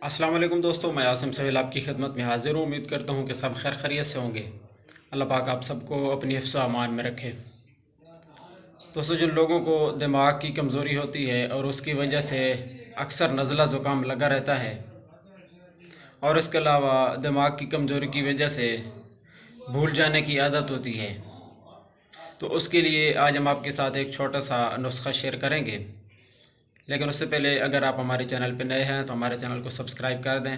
السلام علیکم دوستو، میں عاصم سہیل آپ کی خدمت میں حاضر ہوں۔ امید کرتا ہوں کہ سب خیر خیریت سے ہوں گے۔ اللہ پاک آپ سب کو اپنی حفظ و امان میں رکھے۔ دوستو، جن لوگوں کو دماغ کی کمزوری ہوتی ہے اور اس کی وجہ سے اکثر نزلہ زکام لگا رہتا ہے، اور اس کے علاوہ دماغ کی کمزوری کی وجہ سے بھول جانے کی عادت ہوتی ہے، تو اس کے لیے آج ہم آپ کے ساتھ ایک چھوٹا سا نسخہ شیئر کریں گے۔ لیکن اس سے پہلے اگر آپ ہمارے چینل پہ نئے ہیں تو ہمارے چینل کو سبسکرائب کر دیں،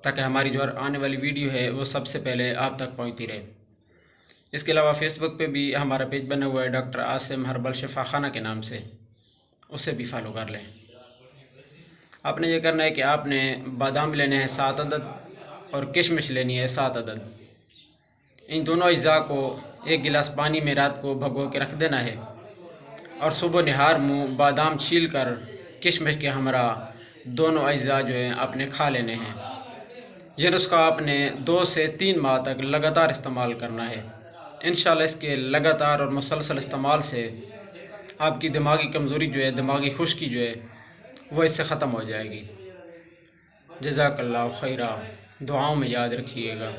تاکہ ہماری جو آنے والی ویڈیو ہے وہ سب سے پہلے آپ تک پہنچتی رہے۔ اس کے علاوہ فیس بک پہ بھی ہمارا پیج بنا ہوا ہے ڈاکٹر عاصم ہربل شفا خانہ کے نام سے، اسے بھی فالو کر لیں۔ آپ نے یہ کرنا ہے کہ آپ نے بادام لینے ہیں 7 عدد اور کشمش لینی ہے 7 عدد۔ ان دونوں اجزاء کو 1 گلاس پانی میں رات کو بھگو کے رکھ دینا ہے، اور صبح نہار منہ بادام چھیل کر کشمش کے ہمراہ دونوں اجزاء جو ہیں آپ نے کھا لینے ہیں۔ یہ نسخہ آپ نے 2 سے 3 ماہ تک لگاتار استعمال کرنا ہے۔ انشاءاللہ اس کے لگاتار اور مسلسل استعمال سے آپ کی دماغی کمزوری جو ہے، دماغی خشکی جو ہے، وہ اس سے ختم ہو جائے گی۔ جزاک اللہ خیرہ، دعاؤں میں یاد رکھیے گا۔